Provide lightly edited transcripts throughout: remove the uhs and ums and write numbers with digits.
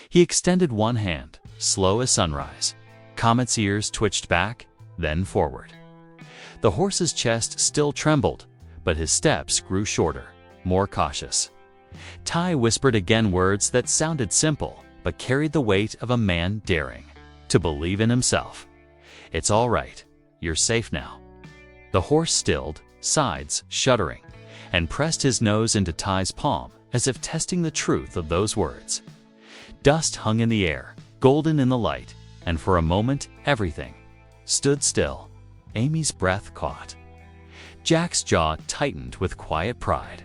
He extended one hand, slow as sunrise. Comet's ears twitched back, then forward. The horse's chest still trembled, but his steps grew shorter, more cautious. Ty whispered again words that sounded simple, but carried the weight of a man daring to believe in himself. "It's all right. You're safe now." The horse stilled, sides shuddering, and pressed his nose into Ty's palm as if testing the truth of those words. Dust hung in the air, golden in the light, and for a moment everything stood still. Amy's breath caught. Jack's jaw tightened with quiet pride.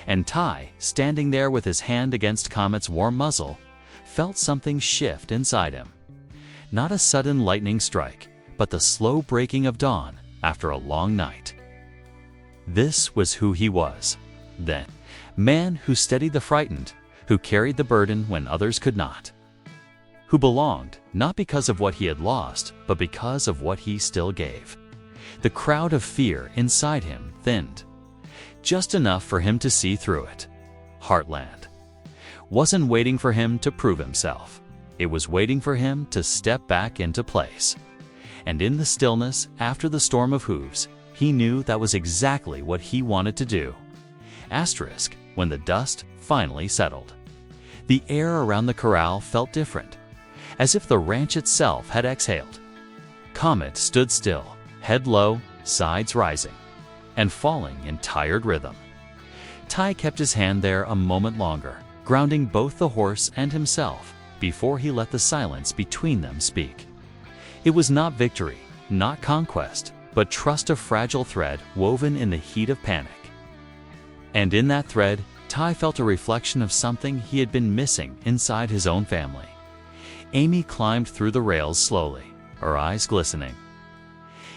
And Ty, standing there with his hand against Comet's warm muzzle, felt something shift inside him. Not a sudden lightning strike, but the slow breaking of dawn after a long night. This was who he was, then. Man who steadied the frightened, who carried the burden when others could not. Who belonged, not because of what he had lost, but because of what he still gave. The crowd of fear inside him thinned, just enough for him to see through it. Heartland wasn't waiting for him to prove himself. It was waiting for him to step back into place. And in the stillness, after the storm of hooves, he knew that was exactly what he wanted to do. Asterisk, when the dust finally settled. The air around the corral felt different, as if the ranch itself had exhaled. Comet stood still, head low, sides rising, and falling in tired rhythm. Ty kept his hand there a moment longer, grounding both the horse and himself, before he let the silence between them speak. It was not victory, not conquest, but trust, a fragile thread woven in the heat of panic. And in that thread, Ty felt a reflection of something he had been missing inside his own family. Amy climbed through the rails slowly, her eyes glistening.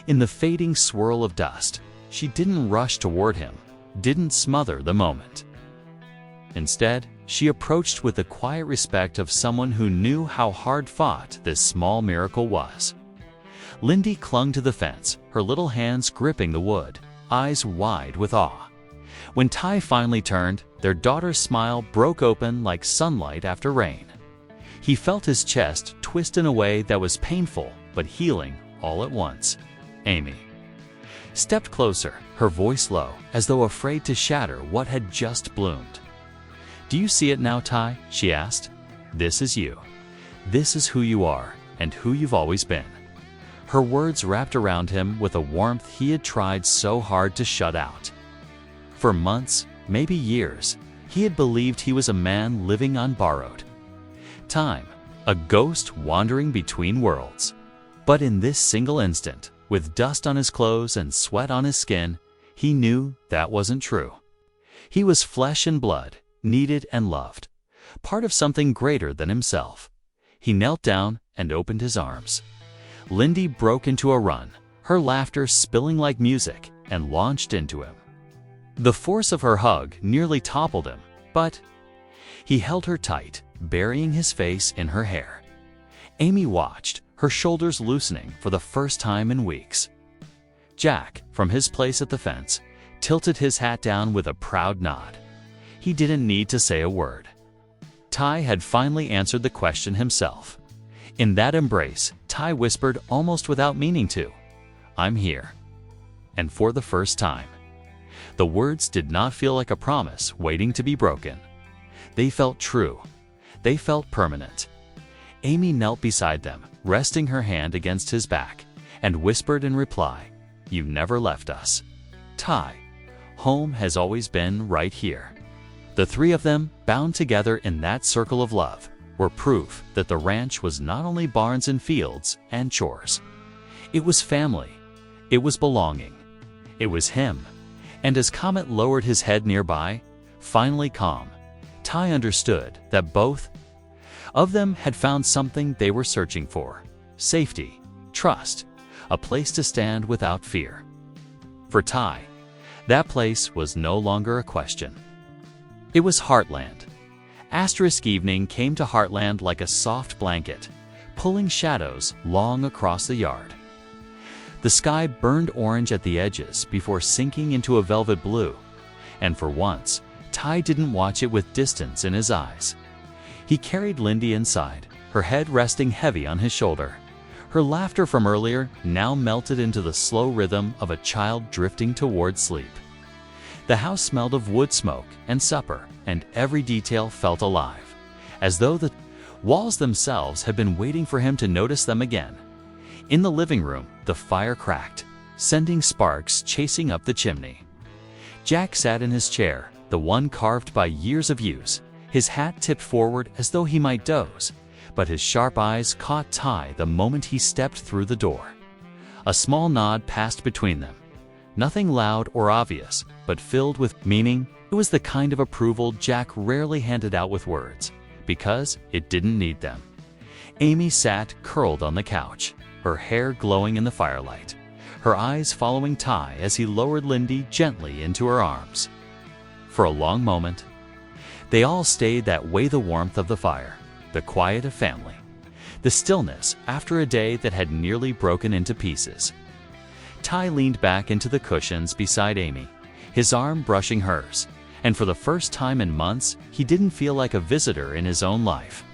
In the fading swirl of dust, she didn't rush toward him, didn't smother the moment. Instead, she approached with the quiet respect of someone who knew how hard-fought this small miracle was. Lyndy clung to the fence, her little hands gripping the wood, eyes wide with awe. When Ty finally turned, their daughter's smile broke open like sunlight after rain. He felt his chest twist in a way that was painful but healing all at once. Amy stepped closer, her voice low, as though afraid to shatter what had just bloomed. "Do you see it now, Ty?" she asked. "This is you. This is who you are, and who you've always been." Her words wrapped around him with a warmth he had tried so hard to shut out. For months, maybe years, he had believed he was a man living on borrowed time, a ghost wandering between worlds. But in this single instant, with dust on his clothes and sweat on his skin, he knew that wasn't true. He was flesh and blood, needed and loved, part of something greater than himself. He knelt down and opened his arms. Lyndy broke into a run, her laughter spilling like music, and launched into him. The force of her hug nearly toppled him, but he held her tight, burying his face in her hair. Amy watched, her shoulders loosening for the first time in weeks. Jack, from his place at the fence, tilted his hat down with a proud nod. He didn't need to say a word. Ty had finally answered the question himself. In that embrace, Ty whispered almost without meaning to, "I'm here." And for the first time, the words did not feel like a promise waiting to be broken. They felt true. They felt permanent. Amy knelt beside them, resting her hand against his back, and whispered in reply, "You never left us. Ty, home has always been right here." The three of them, bound together in that circle of love, were proof that the ranch was not only barns and fields and chores. It was family. It was belonging. It was him. And as Comet lowered his head nearby, finally calm, Ty understood that both of them had found something they were searching for: safety, trust, a place to stand without fear. For Ty, that place was no longer a question. It was Heartland. Asterisk evening came to Heartland like a soft blanket, pulling shadows long across the yard. The sky burned orange at the edges before sinking into a velvet blue, and for once, Ty didn't watch it with distance in his eyes. He carried Lyndy inside, her head resting heavy on his shoulder. Her laughter from earlier now melted into the slow rhythm of a child drifting toward sleep. The house smelled of wood smoke and supper, and every detail felt alive, as though the walls themselves had been waiting for him to notice them again. In the living room, the fire cracked, sending sparks chasing up the chimney. Jack sat in his chair, the one carved by years of use, his hat tipped forward as though he might doze, but his sharp eyes caught Ty the moment he stepped through the door. A small nod passed between them. Nothing loud or obvious, but filled with meaning. It was the kind of approval Jack rarely handed out with words, because it didn't need them. Amy sat curled on the couch, her hair glowing in the firelight, her eyes following Ty as he lowered Lyndy gently into her arms. For a long moment, they all stayed that way, the warmth of the fire, the quiet of family, the stillness after a day that had nearly broken into pieces. Ty leaned back into the cushions beside Amy, his arm brushing hers, and for the first time in months, he didn't feel like a visitor in his own life.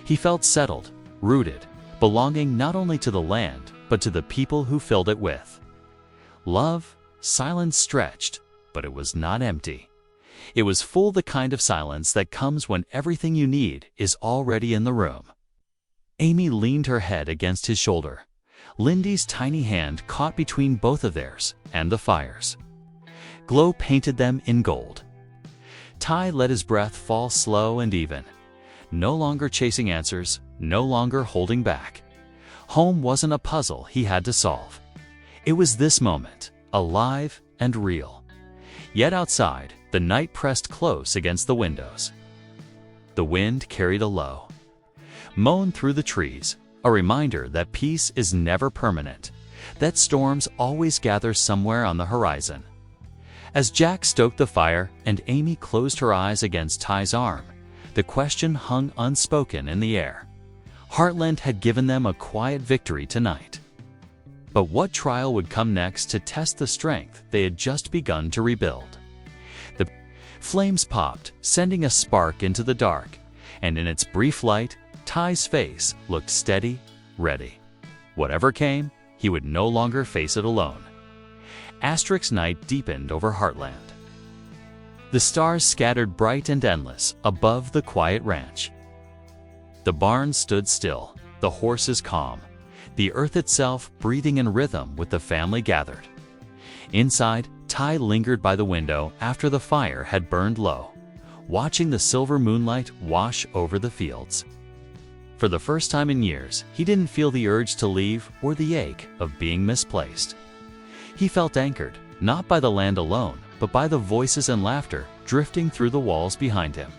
He felt settled, rooted, belonging not only to the land, but to the people who filled it with. Love, silence stretched, but it was not empty. It was full, the kind of silence that comes when everything you need is already in the room. Amy leaned her head against his shoulder. Lyndy's tiny hand caught between both of theirs and the fire's. Glow painted them in gold. Ty let his breath fall slow and even. No longer chasing answers, no longer holding back. Home wasn't a puzzle he had to solve. It was this moment, alive and real. Yet outside, the night pressed close against the windows. The wind carried a low moan through the trees, a reminder that peace is never permanent, that storms always gather somewhere on the horizon. As Jack stoked the fire and Amy closed her eyes against Ty's arm, the question hung unspoken in the air. Heartland had given them a quiet victory tonight. But what trial would come next to test the strength they had just begun to rebuild? The flames popped, sending a spark into the dark, and in its brief light, Ty's face looked steady, ready. Whatever came, he would no longer face it alone. Asterix night deepened over Heartland. The stars scattered bright and endless above the quiet ranch. The barn stood still, the horses calm, the earth itself breathing in rhythm with the family gathered. Inside, Ty lingered by the window after the fire had burned low, watching the silver moonlight wash over the fields. For the first time in years, he didn't feel the urge to leave or the ache of being misplaced. He felt anchored, not by the land alone, but by the voices and laughter drifting through the walls behind him.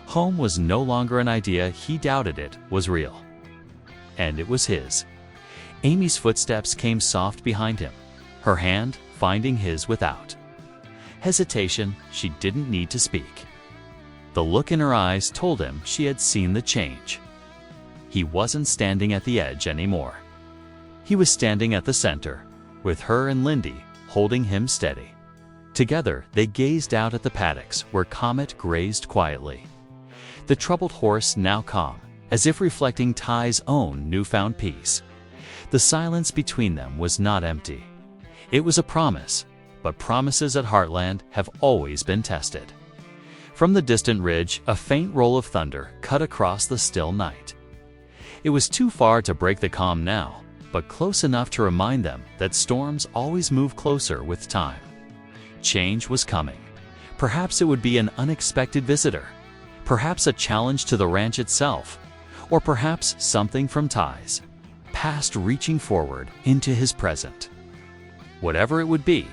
Home was no longer an idea he doubted, it was real. And it was his. Amy's footsteps came soft behind him, her hand finding his without hesitation. She didn't need to speak. The look in her eyes told him she had seen the change. He wasn't standing at the edge anymore. He was standing at the center, with her and Lyndy holding him steady. Together, they gazed out at the paddocks where Comet grazed quietly. The troubled horse now calm, as if reflecting Ty's own newfound peace. The silence between them was not empty. It was a promise, but promises at Heartland have always been tested. From the distant ridge, a faint roll of thunder cut across the still night. It was too far to break the calm now, but close enough to remind them that storms always move closer with time. Change was coming. Perhaps it would be an unexpected visitor, perhaps a challenge to the ranch itself, or perhaps something from Ty's past reaching forward into his present. Whatever it would be,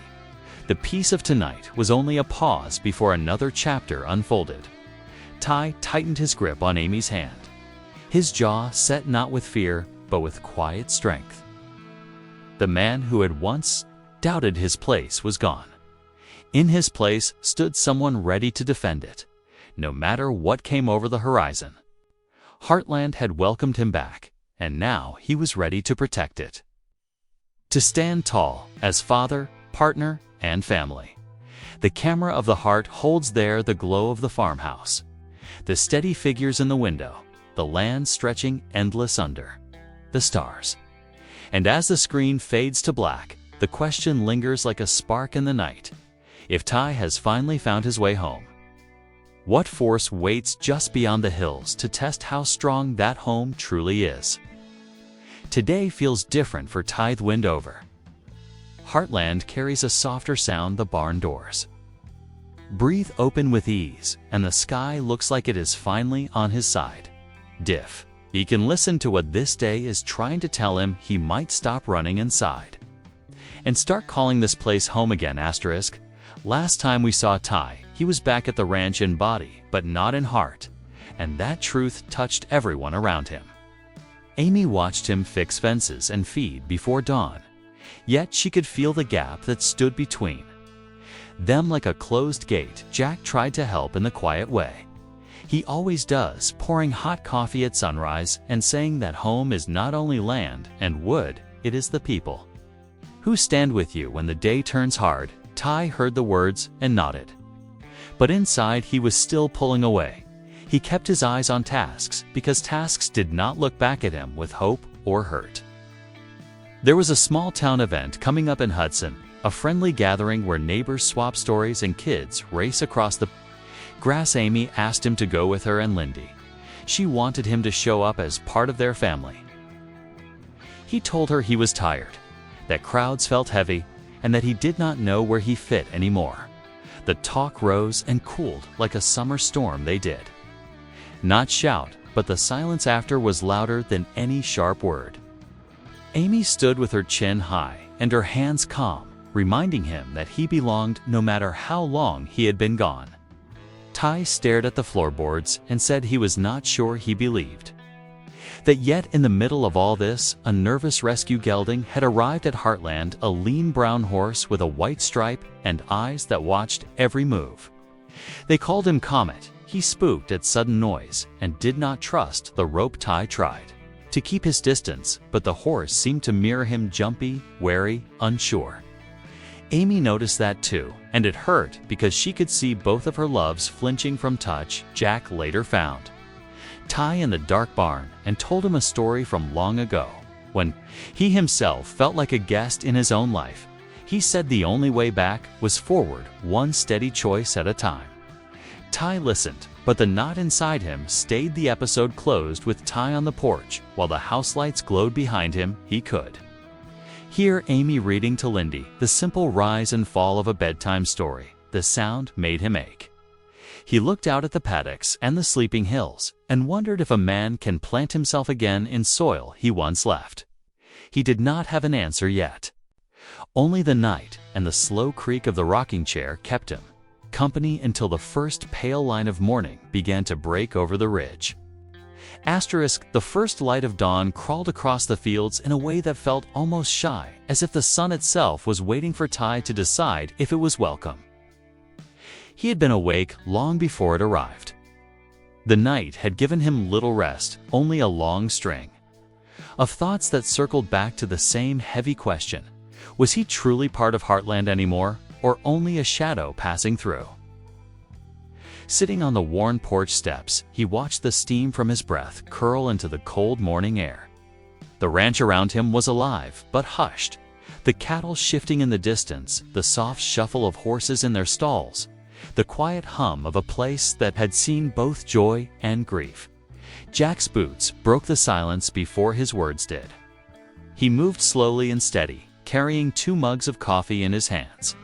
the peace of tonight was only a pause before another chapter unfolded. Ty tightened his grip on Amy's hand, his jaw set not with fear, but with quiet strength. The man who had once doubted his place was gone. In his place stood someone ready to defend it, no matter what came over the horizon. Heartland had welcomed him back, and now he was ready to protect it. To stand tall as father, partner, and family. The camera of the heart holds there the glow of the farmhouse. The steady figures in the window, the land stretching endless under the stars. And as the screen fades to black, the question lingers like a spark in the night. If Ty has finally found his way home, what force waits just beyond the hills to test how strong that home truly is? Today feels different for Tithe Windover. Heartland carries a softer sound the barn doors breathe open with ease, and the sky looks like it is finally on his side. Diff. He can listen to what this day is trying to tell him. He might stop running inside and start calling this place home again. Asterisk. Last time we saw Ty, he was back at the ranch in body, but not in heart, and that truth touched everyone around him. Amy watched him fix fences and feed before dawn, yet she could feel the gap that stood between them like a closed gate. Jack tried to help in the quiet way he always does, pouring hot coffee at sunrise and saying that home is not only land and wood, it is the people who stand with you when the day turns hard. Ty heard the words and nodded, but inside he was still pulling away. He kept his eyes on tasks, because tasks did not look back at him with hope or hurt. There was a small town event coming up in Hudson, a friendly gathering where neighbors swap stories and kids race across the grass. Amy asked him to go with her and Lyndy. She wanted him to show up as part of their family. He told her he was tired, that crowds felt heavy, and that he did not know where he fit anymore. The talk rose and cooled like a summer storm. They did not shout, but the silence after was louder than any sharp word. Amy stood with her chin high and her hands calm, reminding him that he belonged no matter how long he had been gone. Ty stared at the floorboards and said he was not sure he believed that yet in the middle of all this, a nervous rescue gelding had arrived at Heartland, a lean brown horse with a white stripe and eyes that watched every move. They called him Comet. He spooked at sudden noise and did not trust the rope. Ty tried to keep his distance, but the horse seemed to mirror him, jumpy, wary, unsure. Amy noticed that too, and it hurt because she could see both of her loves flinching from touch. Jack later found Ty in the dark barn and told him a story from long ago, when he himself felt like a guest in his own life. He said the only way back was forward, one steady choice at a time. Ty listened, but the knot inside him stayed. The episode closed with Ty on the porch, while the house lights glowed behind him. He could hear Amy reading to Lyndy the simple rise and fall of a bedtime story. The sound made him ache. He looked out at the paddocks and the sleeping hills and wondered if a man can plant himself again in soil he once left. He did not have an answer yet. Only the night and the slow creak of the rocking chair kept him company until the first pale line of morning began to break over the ridge. Asterisk, the first light of dawn crawled across the fields in a way that felt almost shy, as if the sun itself was waiting for Ty to decide if it was welcome. He had been awake long before it arrived. The night had given him little rest, only a long string of thoughts that circled back to the same heavy question. Was he truly part of Heartland anymore, or only a shadow passing through? Sitting on the worn porch steps, he watched the steam from his breath curl into the cold morning air. The ranch around him was alive, but hushed. The cattle shifting in the distance, the soft shuffle of horses in their stalls, the quiet hum of a place that had seen both joy and grief. Jack's boots broke the silence before his words did. He moved slowly and steady, carrying 2 mugs of coffee in his hands.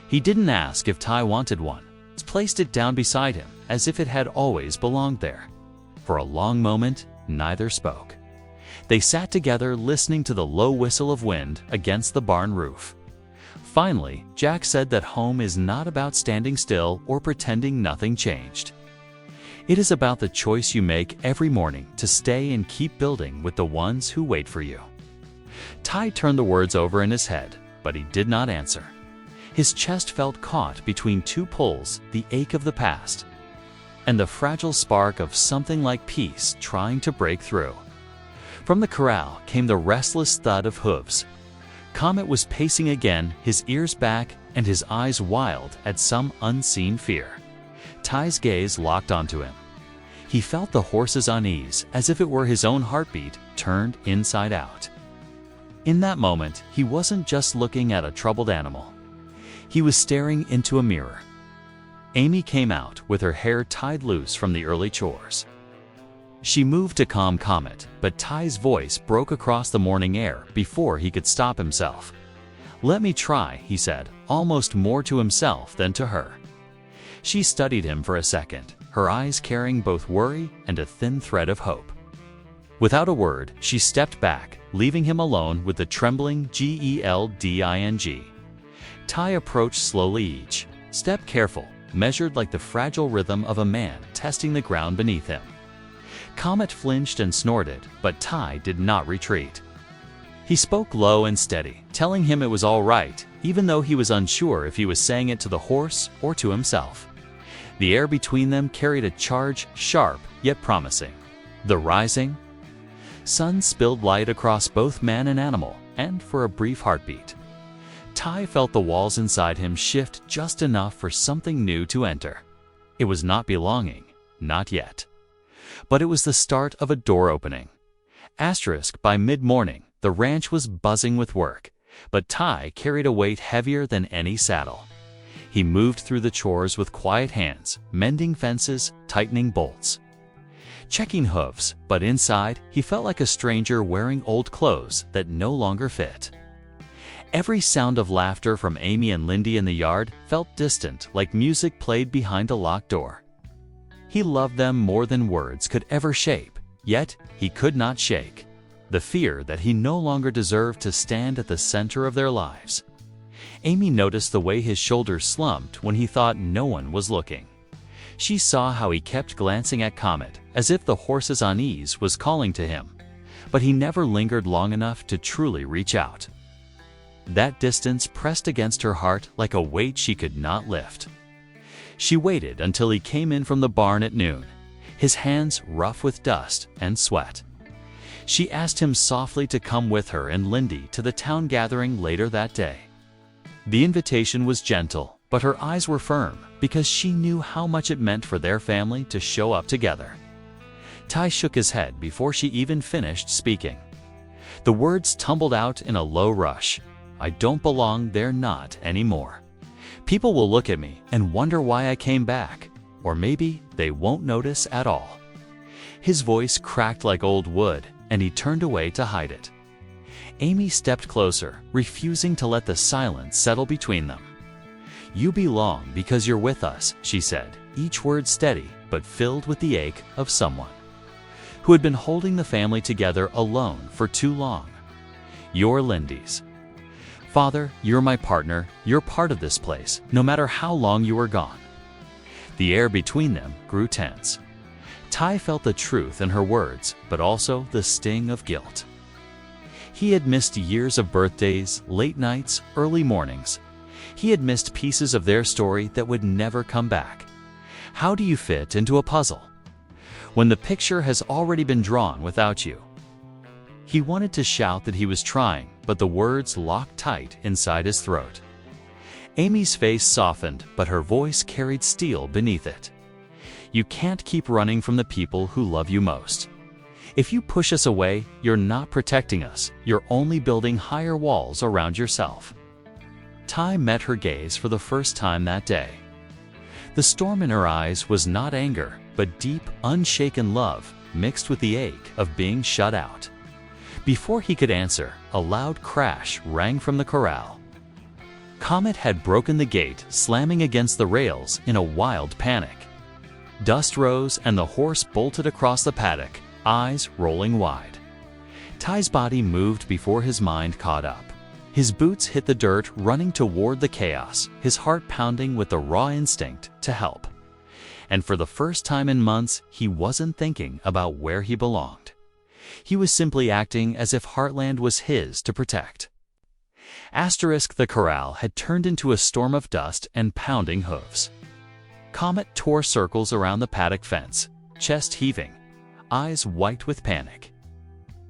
He didn't ask if Ty wanted one. He placed it down beside him, as if it had always belonged there. For a long moment, neither spoke. They sat together, listening to the low whistle of wind against the barn roof. Finally, Jack said that home is not about standing still or pretending nothing changed. It is about the choice you make every morning to stay and keep building with the ones who wait for you. Ty turned the words over in his head, but he did not answer. His chest felt caught between 2 pulls, the ache of the past and the fragile spark of something like peace trying to break through. From the corral came the restless thud of hooves. Comet was pacing again, his ears back and his eyes wild at some unseen fear. Ty's gaze locked onto him. He felt the horse's unease as if it were his own heartbeat turned inside out. In that moment, he wasn't just looking at a troubled animal. He was staring into a mirror. Amy came out with her hair tied loose from the early chores. She moved to calm Comet, but Ty's voice broke across the morning air before he could stop himself. "Let me try," he said, almost more to himself than to her. She studied him for a second, her eyes carrying both worry and a thin thread of hope. Without a word, she stepped back, leaving him alone with the trembling Gelding. Ty approached slowly, each step careful, measured like the fragile rhythm of a man testing the ground beneath him. Comet flinched and snorted, but Ty did not retreat. He spoke low and steady, telling him it was all right, even though he was unsure if he was saying it to the horse or to himself. The air between them carried a charge, sharp yet promising. The rising sun spilled light across both man and animal, and for a brief heartbeat, Ty felt the walls inside him shift just enough for something new to enter. It was not belonging, not yet. But it was the start of a door opening. By mid-morning, the ranch was buzzing with work, but Ty carried a weight heavier than any saddle. He moved through the chores with quiet hands, mending fences, tightening bolts, checking hooves, but inside, he felt like a stranger wearing old clothes that no longer fit. Every sound of laughter from Amy and Lyndy in the yard felt distant, like music played behind a locked door. He loved them more than words could ever shape, yet he could not shake the fear that he no longer deserved to stand at the center of their lives. Amy noticed the way his shoulders slumped when he thought no one was looking. She saw how he kept glancing at Comet, as if the horse's unease was calling to him, but he never lingered long enough to truly reach out. That distance pressed against her heart like a weight she could not lift. She waited until he came in from the barn at noon, his hands rough with dust and sweat. She asked him softly to come with her and Lyndy to the town gathering later that day. The invitation was gentle, but her eyes were firm because she knew how much it meant for their family to show up together. Ty shook his head before she even finished speaking. The words tumbled out in a low rush. "I don't belong there, not anymore. People will look at me and wonder why I came back, or maybe they won't notice at all." His voice cracked like old wood, and he turned away to hide it. Amy stepped closer, refusing to let the silence settle between them. "You belong because you're with us," she said, each word steady but filled with the ache of someone who had been holding the family together alone for too long. "You're Lyndy's. Father, you're my partner, you're part of this place, no matter how long you were gone." The air between them grew tense. Ty felt the truth in her words, but also the sting of guilt. He had missed years of birthdays, late nights, early mornings. He had missed pieces of their story that would never come back. How do you fit into a puzzle when the picture has already been drawn without you? He wanted to shout that he was trying, but the words locked tight inside his throat. Amy's face softened, but her voice carried steel beneath it. "You can't keep running from the people who love you most. If you push us away, you're not protecting us, you're only building higher walls around yourself." Ty met her gaze for the first time that day. The storm in her eyes was not anger, but deep, unshaken love, mixed with the ache of being shut out. Before he could answer, a loud crash rang from the corral. Comet had broken the gate, slamming against the rails in a wild panic. Dust rose and the horse bolted across the paddock, eyes rolling wide. Ty's body moved before his mind caught up. His boots hit the dirt, running toward the chaos, his heart pounding with the raw instinct to help. And for the first time in months, he wasn't thinking about where he belonged. He was simply acting as if Heartland was his to protect. The corral had turned into a storm of dust and pounding hooves. Comet tore circles around the paddock fence, chest heaving, eyes white with panic.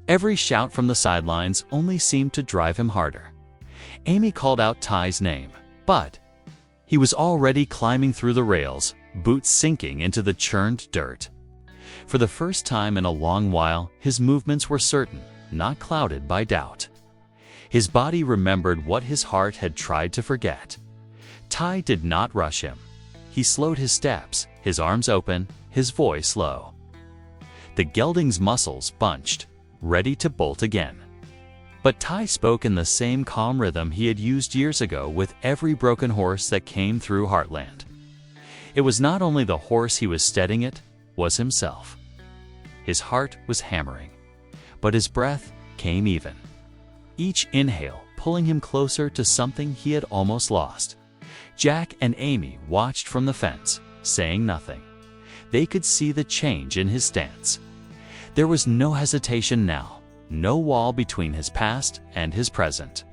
Every shout from the sidelines only seemed to drive him harder. Amy called out Ty's name, but he was already climbing through the rails, boots sinking into the churned dirt. For the first time in a long while, his movements were certain, not clouded by doubt. His body remembered what his heart had tried to forget. Ty did not rush him. He slowed his steps, his arms open, his voice low. The gelding's muscles bunched, ready to bolt again. But Ty spoke in the same calm rhythm he had used years ago with every broken horse that came through Heartland. It was not only the horse he was steadying, it was himself. His heart was hammering, but his breath came even. Each inhale pulling him closer to something he had almost lost. Jack and Amy watched from the fence, saying nothing. They could see the change in his stance. There was no hesitation now, no wall between his past and his present.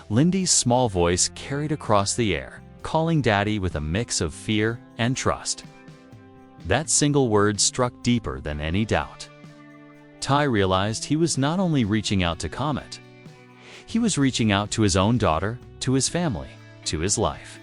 Lyndy's small voice carried across the air, calling Daddy with a mix of fear and trust. That single word struck deeper than any doubt. Ty realized he was not only reaching out to Comet, he was reaching out to his own daughter, to his family, to his life.